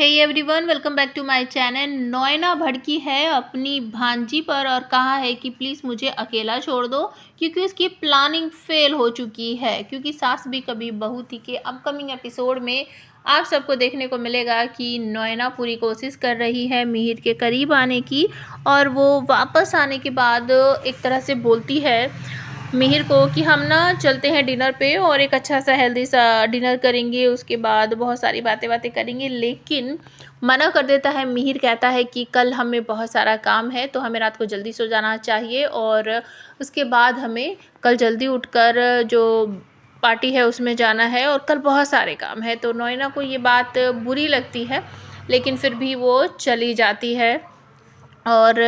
Hey everyone, welcome back to my channel. नोएना भड़की है अपनी भांजी पर और कहा है कि प्लीज़ मुझे अकेला छोड़ दो क्योंकि उसकी प्लानिंग फेल हो चुकी है। क्योंकि सास भी कभी बहू थी के अपकमिंग एपिसोड में आप सबको देखने को मिलेगा कि नोएना पूरी कोशिश कर रही है मिहिर के करीब आने की, और वो वापस आने के बाद एक तरह से बोलती है मिहिर को कि हम ना चलते हैं डिनर पे और एक अच्छा सा हेल्दी सा डिनर करेंगे, उसके बाद बहुत सारी बातें करेंगे। लेकिन मना कर देता है मिहिर, कहता है कि कल हमें बहुत सारा काम है तो हमें रात को जल्दी सो जाना चाहिए और उसके बाद हमें कल जल्दी उठकर जो पार्टी है उसमें जाना है और कल बहुत सारे काम है। तो नोएना को ये बात बुरी लगती है लेकिन फिर भी वो चली जाती है और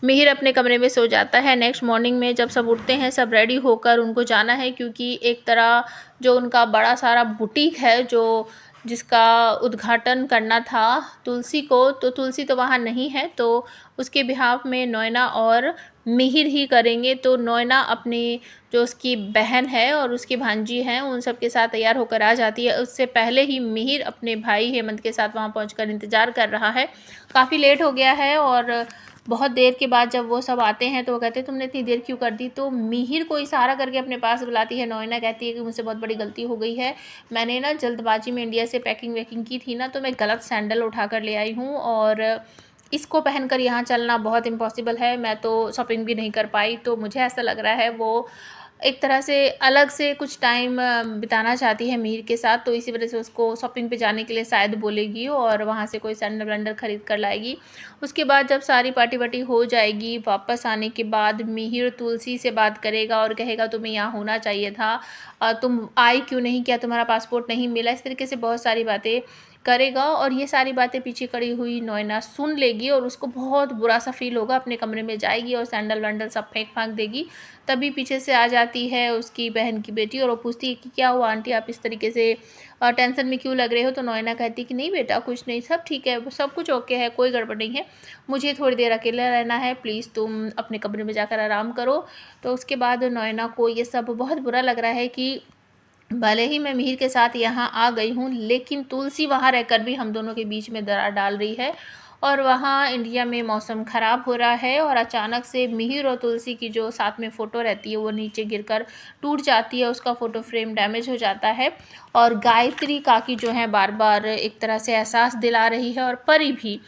मिहिर अपने कमरे में सो जाता है। नेक्स्ट मॉर्निंग में जब सब उठते हैं, सब रेडी होकर उनको जाना है क्योंकि एक तरह जो उनका बड़ा सारा बुटीक है जो जिसका उद्घाटन करना था तुलसी को, तो तुलसी तो वहाँ नहीं है, तो उसके बिहाफ में नोएना और मिहिर ही करेंगे। तो नोएना अपनी जो उसकी बहन है और उसकी भांजी हैं उन सब के साथ तैयार होकर आ जाती है। उससे पहले ही मिहिर अपने भाई हेमंत के साथ वहाँ पहुँचकर इंतज़ार कर रहा है। काफ़ी लेट हो गया है और बहुत देर के बाद जब वो सब आते हैं तो वो कहते हैं तुमने इतनी देर क्यों कर दी। तो मिहिर को इशारा करके अपने पास बुलाती है। नोएना कहती है कि मुझसे बहुत बड़ी गलती हो गई है, मैंने ना जल्दबाजी में इंडिया से पैकिंग वैकिंग की थी ना, तो मैं गलत सैंडल उठा कर ले आई हूँ और इसको पहनकर यहाँ चलना बहुत इम्पॉसिबल है, मैं तो शॉपिंग भी नहीं कर पाई। तो मुझे ऐसा लग रहा है वो एक तरह से अलग से कुछ टाइम बिताना चाहती है मिहिर के साथ, तो इसी वजह से उसको शॉपिंग पे जाने के लिए शायद बोलेगी और वहाँ से कोई सैंडल वैंडल ख़रीद कर लाएगी। उसके बाद जब सारी पार्टी वार्टी हो जाएगी, वापस आने के बाद मिहिर तुलसी से बात करेगा और कहेगा तुम्हें यहाँ होना चाहिए था, तुम आई क्यों नहीं, क्या तुम्हारा पासपोर्ट नहीं मिला। इस तरीके से बहुत सारी बातें करेगा और ये सारी बातें पीछे खड़ी हुई नोएना सुन लेगी और उसको बहुत बुरा सा फील होगा। अपने कमरे में जाएगी और सैंडल वैंडल सब फेंक फांक देगी। तभी पीछे से आ जाती है उसकी बहन की बेटी और वो पूछती है कि क्या हुआ आंटी, आप इस तरीके से टेंशन में क्यों लग रहे हो। तो नोएना कहती है कि नहीं बेटा कुछ नहीं, सब ठीक है, सब कुछ ओके है, कोई गड़बड़ नहीं है, मुझे थोड़ी देर अकेला रहना है, प्लीज़ तुम अपने कमरे में जाकर आराम करो। तो उसके बाद नोएना को ये सब बहुत बुरा लग रहा है कि भले ही मैं मिहिर के साथ यहाँ आ गई हूँ लेकिन तुलसी वहाँ रहकर भी हम दोनों के बीच में दरार डाल रही है। और वहाँ इंडिया में मौसम ख़राब हो रहा है और अचानक से मिहिर और तुलसी की जो साथ में फ़ोटो रहती है वो नीचे गिरकर टूट जाती है, उसका फ़ोटो फ्रेम डैमेज हो जाता है। और गायत्री काकी जो है बार बार एक तरह से एहसास दिला रही है और परी भी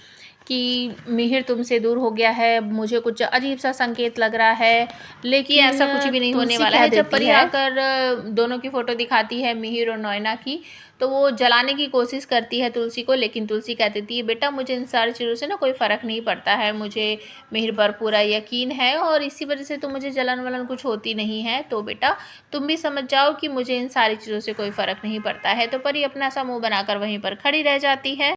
कि मिहिर तुमसे दूर हो गया है, मुझे कुछ अजीब सा संकेत लग रहा है, लेकिन ऐसा कुछ भी नहीं होने वाला है। जब परी आकर दोनों की फ़ोटो दिखाती है मिहिर और नोएना की, तो वो जलाने की कोशिश करती है तुलसी को, लेकिन तुलसी कह देती है बेटा मुझे इन सारी चीज़ों से ना कोई फ़र्क नहीं पड़ता है, मुझे मिहिर पर पूरा यकीन है और इसी वजह से तो मुझे जलन वलन कुछ होती नहीं है। तो बेटा तुम भी समझ जाओ कि मुझे इन सारी चीज़ों से कोई फ़र्क नहीं पड़ता है। तो परी अपना सा मुँह बनाकर वहीं पर खड़ी रह जाती है।